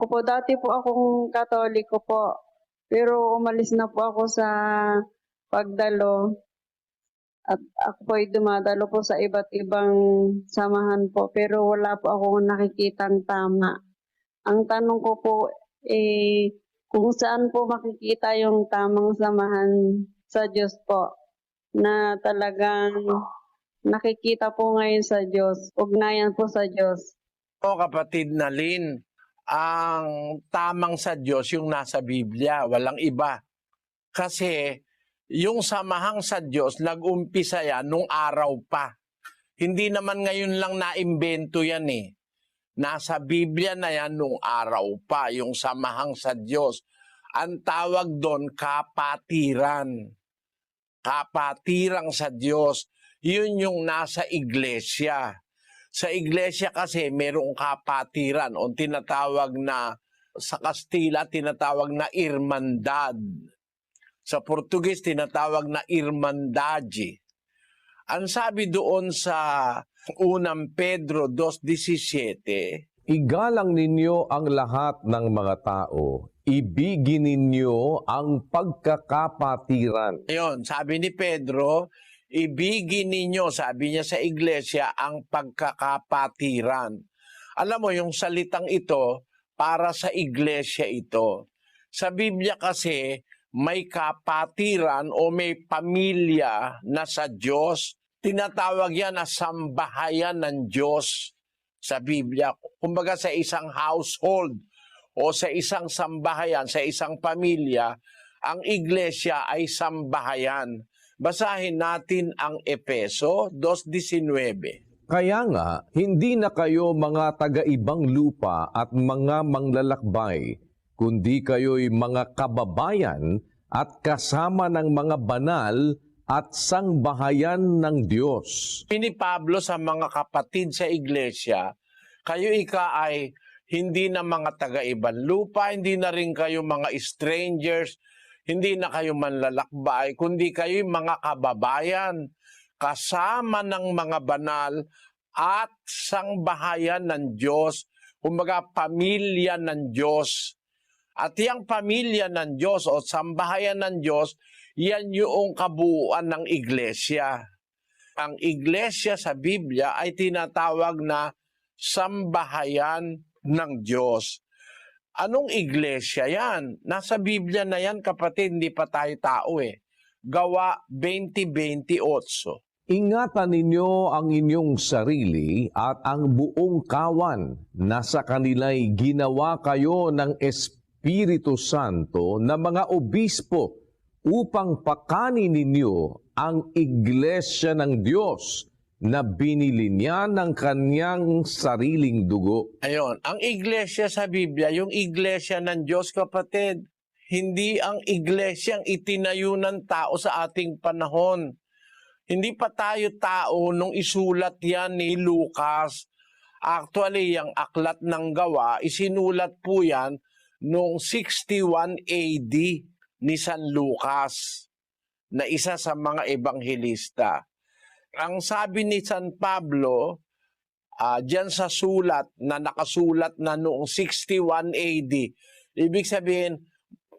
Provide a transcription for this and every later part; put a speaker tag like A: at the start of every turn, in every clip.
A: Opo, dati po akong Katoliko po, pero umalis na po ako sa pagdalo at ako po'y dumadalo po sa iba't ibang samahan po, pero wala po akong nakikitang tama. Ang tanong ko po, kung saan po makikita yung tamang samahan sa Diyos po, na talagang nakikita po ngayon sa Diyos, ugnayan po sa Diyos.
B: O kapatid na Lynn, ang tamang sa Diyos yung nasa Biblia, walang iba. Kasi yung samahang sa Diyos, nag-umpisa yan nung araw pa. Hindi naman ngayon lang naimbento yan eh. Nasa Biblia na yan nung araw pa, yung samahang sa Diyos. Ang tawag doon, kapatiran. Kapatirang sa Diyos. Yun yung nasa iglesia. Sa iglesia kasi merong kapatiran o tinatawag na, sa Kastila tinatawag na irmandad. Sa Portuguese tinatawag na irmandade. Ang sabi doon sa unang Pedro 2:17,
C: igalang ninyo ang lahat ng mga tao, ibigin ninyo ang pagkakapatiran.
B: Ayun, sabi ni Pedro, ibigin ninyo, sabi niya sa iglesia, ang pagkakapatiran. Alam mo, yung salitang ito, para sa iglesia ito. Sa Biblia kasi, may kapatiran o may pamilya na sa Diyos. Tinatawag yan na sambahayan ng Diyos sa Biblia. Kumbaga sa isang household o sa isang sambahayan, sa isang pamilya, ang iglesia ay sambahayan. Basahin natin ang Efeso 2:19.
C: Kaya nga, hindi na kayo mga taga-ibang lupa at mga manglalakbay, kundi kayo'y mga kababayan at kasama ng mga banal at sangbahayan ng Diyos.
B: Ni Pablo sa mga kapatid sa iglesia, kayo ay hindi na mga taga-ibang lupa, hindi na rin kayo mga strangers, hindi na kayo manlalakbay, kundi kayo mga kababayan, kasama ng mga banal at sangbahayan ng Diyos, kumbaga pamilya ng Diyos. At yung pamilya ng Diyos o sambahayan ng Diyos, yan yung kabuuan ng iglesia. Ang iglesia sa Biblia ay tinatawag na sambahayan ng Diyos. Anong iglesia yan? Nasa Biblia na yan, kapatid, hindi pa tayo tao eh. Gawa 20:28.
C: Ingatan ninyo ang inyong sarili at ang buong kawan na sa kanila'y ginawa kayo ng Espiritu Santo na mga obispo upang pakanin ninyo ang iglesia ng Diyos na binili niya ng kanyang sariling dugo.
B: Ayon, ang iglesia sa Biblia, yung iglesia ng Diyos, kapatid, hindi ang iglesia ang itinayo ng tao sa ating panahon. Hindi pa tayo tao nung isulat yan ni Lucas. Actually, yung aklat ng Gawa, isinulat po yan noong 61 AD ni San Lucas, na isa sa mga ebanghelista. Ang sabi ni San Pablo, diyan sa sulat na nakasulat na noong 61 AD, ibig sabihin,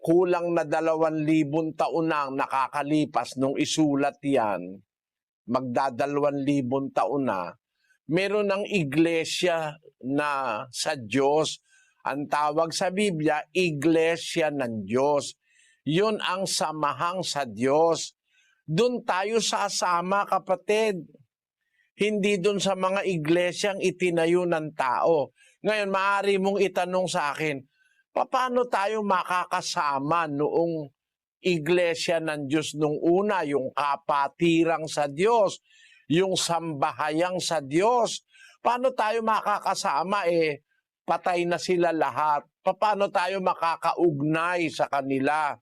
B: kulang na 2,000 taon na nakakalipas nung isulat yan, magda-2,000 taon na, meron ng iglesia na sa Diyos. Ang tawag sa Biblia, iglesia ng Diyos. Yun ang samahang sa Diyos. Doon tayo sasama, kapatid. Hindi doon sa mga iglesyang itinayo ng tao. Ngayon, maaari mong itanong sa akin, paano tayo makakasama noong iglesia ng Diyos nung una, yung kapatirang sa Diyos, yung sambahayang sa Diyos? Paano tayo makakasama patay na sila lahat? Paano tayo makakaugnay sa kanila?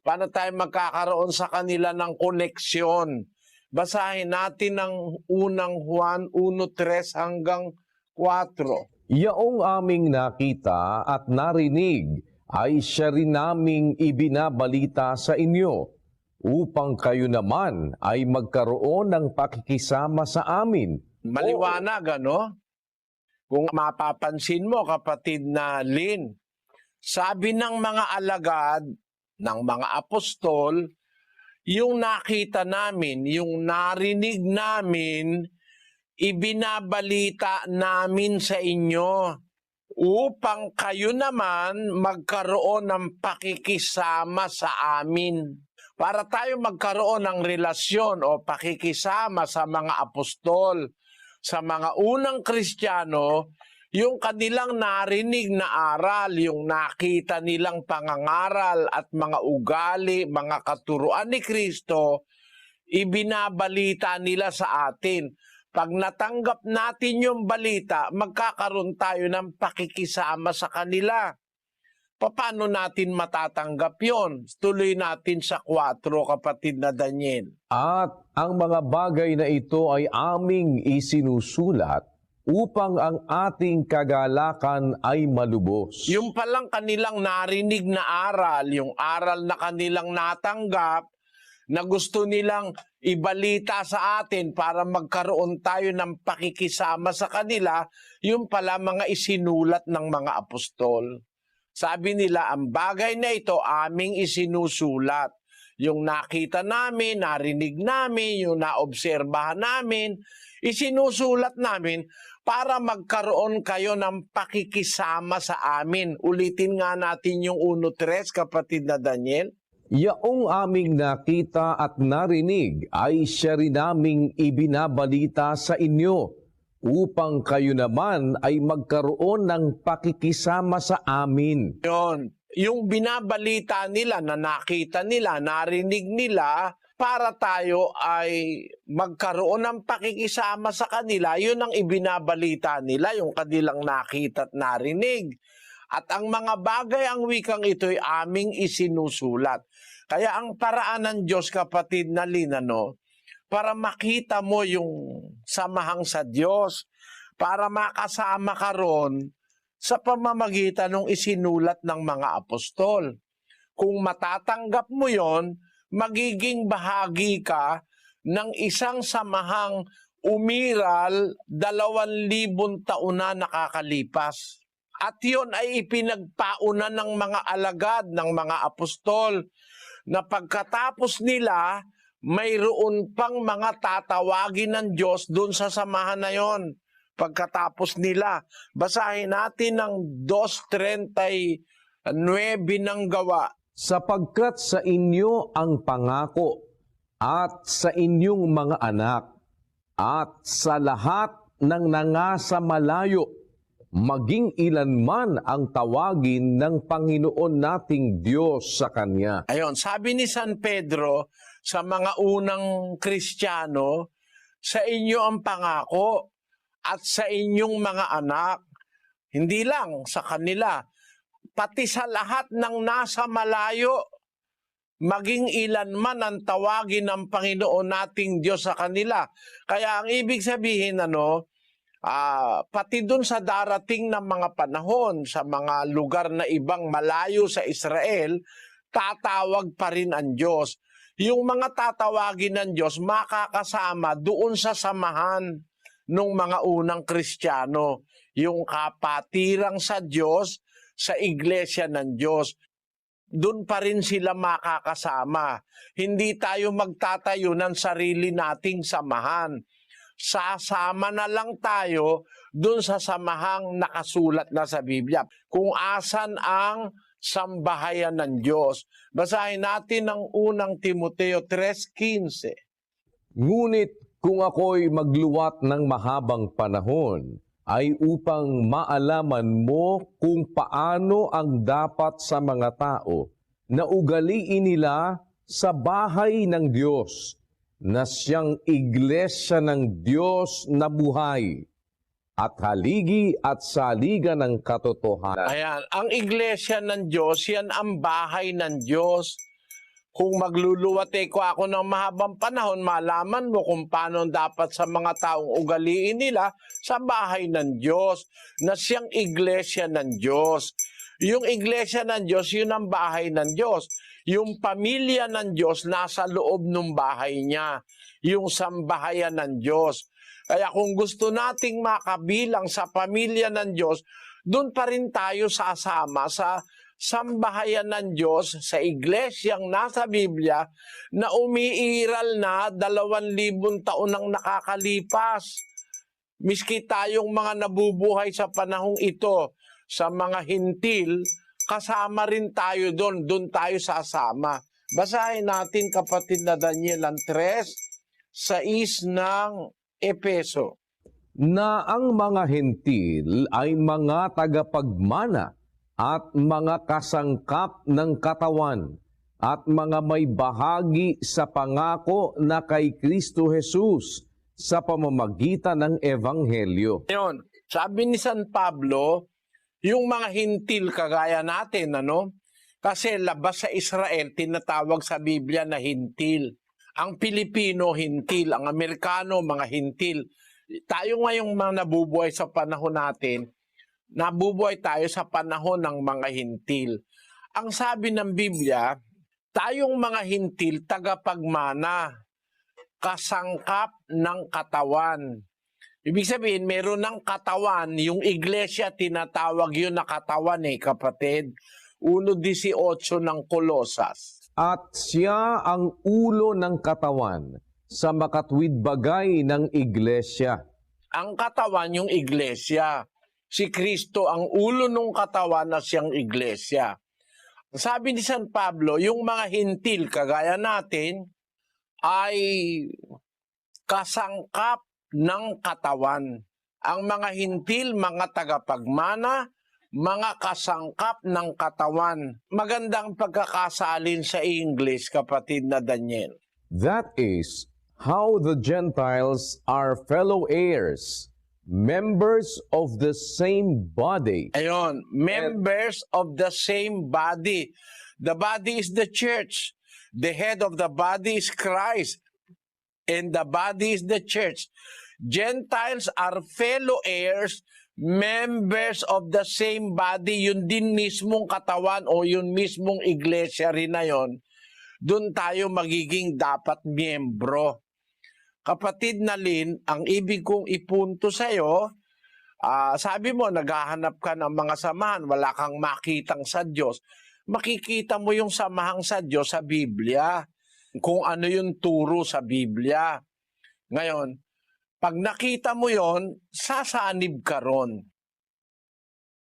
B: Paano tayo magkakaroon sa kanila ng koneksyon? Basahin natin ang unang Juan 1:3 hanggang 4.
C: Yaong aming nakita at narinig ay siya rin naming ibinabalita sa inyo, upang kayo naman ay magkaroon ng pakikisama sa amin.
B: Maliwanag, ano? Kung mapapansin mo, kapatid na Lynn, Sabi ng mga alagad, ng mga apostol, yung nakita namin, yung narinig namin, ibinabalita namin sa inyo upang kayo naman magkaroon ng pakikisama sa amin. Para tayo magkaroon ng relasyon o pakikisama sa mga apostol, sa mga unang Kristiyano, yung kanilang narinig na aral, yung nakita nilang pangangaral at mga ugali, mga katuruan ni Kristo, ibinabalita nila sa atin. Pag natanggap natin yung balita, magkakaroon tayo ng pakikisama sa kanila. Paano natin matatanggap yon? Tuloy natin sa 4, kapatid na Daniel.
C: At ang mga bagay na ito ay aming isinusulat upang ang ating kagalakan ay malubos.
B: Yung palang kanilang narinig na aral, yung aral na kanilang natanggap, na gusto nilang ibalita sa atin para magkaroon tayo ng pakikisama sa kanila, yung pala mga isinulat ng mga apostol. Sabi nila, ang bagay na ito aming isinusulat. Yung nakita namin, narinig namin, yung naobserbahan namin, isinusulat namin para magkaroon kayo ng pakikisama sa amin. Ulitin nga natin yung 1:3, kapatid na Daniel.
C: Yaong aming nakita at narinig ay siya rin naming ibinabalita sa inyo upang kayo naman ay magkaroon ng pakikisama sa amin.
B: Yun. Yung binabalita nila, na nakita nila, narinig nila, para tayo ay magkaroon ng pakikisama sa kanila, yun ang ibinabalita nila, yung kanilang nakita at narinig. At ang mga bagay, ang wikang ito ay aming isinusulat. Kaya ang paraan ng Diyos, kapatid na Linano, para makita mo yung samahang sa Diyos, para makasama ka ron sa pamamagitan ng isinulat ng mga apostol. Kung matatanggap mo yon, magiging bahagi ka ng isang samahang umiral 2,000 taon na nakakalipas. At yon ay ipinagpauna ng mga alagad, ng mga apostol, na pagkatapos nila, mayroon pang mga tatawagin ng Diyos doon sa samahan na yon. Pagkatapos nila, basahin natin ang 2:39 ng Gawa.
C: Sapagkat sa inyo ang pangako at sa inyong mga anak at sa lahat ng nangasa malayo, maging ilan man ang tawagin ng Panginoon nating Diyos sa Kanya.
B: Ayon, sabi ni San Pedro sa mga unang Kristiyano, sa inyo ang pangako at sa inyong mga anak, hindi lang sa kanila, pati sa lahat ng nasa malayo, maging ilan man ang tawagin ng Panginoon nating Diyos sa kanila. Kaya ang ibig sabihin, pati dun sa darating na mga panahon, sa mga lugar na ibang malayo sa Israel, tatawag pa rin ang Diyos. Yung mga tatawagin ng Diyos, makakasama doon sa samahan ng mga unang Kristiyano. Yung kapatirang sa Diyos, sa iglesia ng Diyos. Doon pa rin sila makakasama. Hindi tayo magtatayo ng sarili nating samahan. Sasama na lang tayo doon sa samahang nakasulat na sa Biblia. Kung asan ang sambahayan ng Diyos. Basahin natin ang unang Timoteo 3:15.
C: Ngunit kung ako'y magluwat ng mahabang panahon, ay upang maalaman mo kung paano ang dapat sa mga tao na ugaliin nila sa bahay ng Diyos, na siyang iglesia ng Diyos na buhay, at haligi at saligan ng katotohanan.
B: Ayan, ang iglesia ng Diyos, yan ang bahay ng Diyos. Kung magluluwate ko ako ng mahabang panahon, malaman mo kung paano dapat sa mga taong ugaliin nila sa bahay ng Diyos, na siyang iglesia ng Diyos. Yung iglesia ng Diyos, yun ang bahay ng Diyos. Yung pamilya ng Diyos, nasa loob ng bahay niya. Yung sambahayan ng Diyos. Kaya kung gusto nating makabilang sa pamilya ng Diyos, doon pa rin tayo sasama sa sambahayan ng Diyos sa iglesyang nasa Biblia na umiiral na 2,000 taon nang nakakalipas. Miski tayong mga nabubuhay sa panahong ito, sa mga hintil, kasama rin tayo doon tayo sasama. Basahin natin, kapatid na Daniel, ang 3:6 ng Epeso.
C: Na ang mga hentil ay mga tagapagmana at mga kasangkap ng katawan at mga may bahagi sa pangako na kay Kristo Jesus sa pamamagitan ng Ebanghelyo.
B: Ngayon, sabi ni San Pablo, yung mga hintil kagaya natin, kasi labas sa Israel, tinatawag sa Biblia na hintil. Ang Pilipino, hintil. Ang Amerikano, mga hintil. Tayo ngayong mga nabubuhay sa panahon natin, nabubuhay tayo sa panahon ng mga hintil. Ang sabi ng Biblia, tayong mga hintil, tagapagmana, kasangkap ng katawan. Ibig sabihin, meron ng katawan, yung iglesia, tinatawag yun na katawan kapatid. 1:18 ng Kolosas.
C: At siya ang ulo ng katawan sa makatwid bagay ng iglesia.
B: Ang katawan, yung iglesia. Si Kristo ang ulo ng katawan na siyang iglesia. Sabi ni San Pablo, yung mga hintil, kagaya natin, ay kasangkap ng katawan. Ang mga hintil, mga tagapagmana, mga kasangkap ng katawan. Magandang pagkakasalin sa English, kapatid na Daniel.
C: That is how the Gentiles are fellow heirs, members of the same body.
B: Ayon, members of the same body. The body is the church. The head of the body is Christ. And the body is the church. Gentiles are fellow heirs, members of the same body. Yun din mismong katawan o yun mismong iglesia rin na yun. Doon tayo magiging dapat miyembro. Kapatid na Lynn, ang ibig kong ipunto sa'yo, sabi mo, naghahanap ka ng mga samahan, wala kang makitang sa Diyos. Makikita mo yung samahang sa Diyos sa Biblia. Kung ano yung turo sa Biblia. Ngayon, pag nakita mo yon, sasanib ka ron.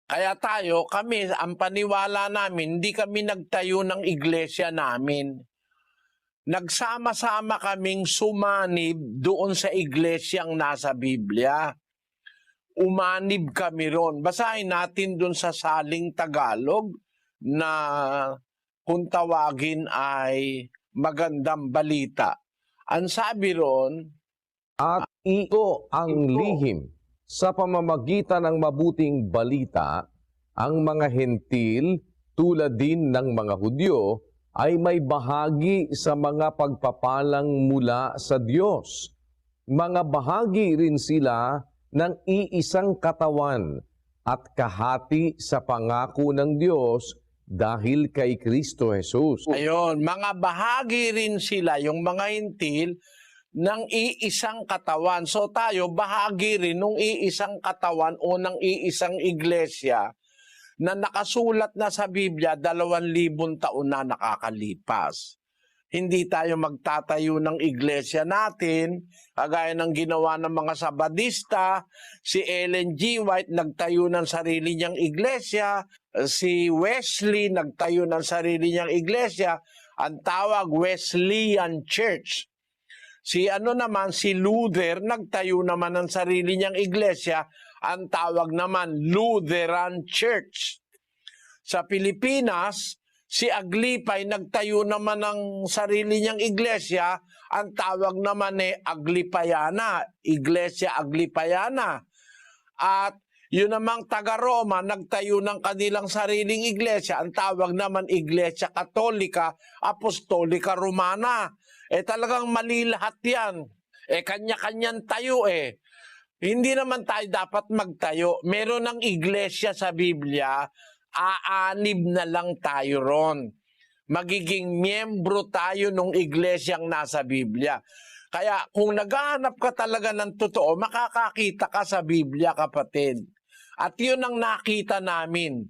B: Kaya kami, ang paniwala namin, hindi kami nagtayo ng iglesia namin. Nagsama-sama kaming sumanib doon sa iglesyang nasa Biblia. Umanib kami ron. Basahin natin doon sa Saling Tagalog na kung tawagin ay magandang balita. Ang sabi ron,
C: At ito ang lihim sa pamamagitan ng mabuting balita, ang mga hentil tulad din ng mga Hudyo ay may bahagi sa mga pagpapalang mula sa Diyos. Mga bahagi rin sila ng iisang katawan at kahati sa pangako ng Diyos dahil kay Kristo Jesus.
B: Ayon, mga bahagi rin sila, yung mga hintil, ng iisang katawan. So tayo, bahagi rin ng iisang katawan o ng iisang iglesia na nakasulat na sa Biblia 2,000 taon na nakakalipas. Hindi tayo magtatayo ng iglesia natin, kagaya ng ginawa ng mga Sabadista. Si Ellen G. White nagtayo ng sarili niyang iglesia, si Wesley nagtayo ng sarili niyang iglesia, ang tawag Wesleyan Church. Si Luther nagtayo naman ng sarili niyang iglesia, ang tawag naman Lutheran Church. Sa Pilipinas, si Aglipay nagtayo naman ng sarili niyang iglesia, ang tawag naman Aglipayana, Iglesia Aglipayana. At yun namang taga-Roma, nagtayo ng kanilang sariling iglesia, ang tawag naman Iglesia Katolika, Apostolika Romana. Talagang mali lahat yan. Kanya-kanyang tayo Hindi naman tayo dapat magtayo. Meron ng iglesia sa Biblia, aanib na lang tayo ron. Magiging miyembro tayo ng iglesyang nasa Biblia. Kaya kung naghahanap ka talaga ng totoo, makakakita ka sa Biblia, kapatid. At yun ang nakita namin.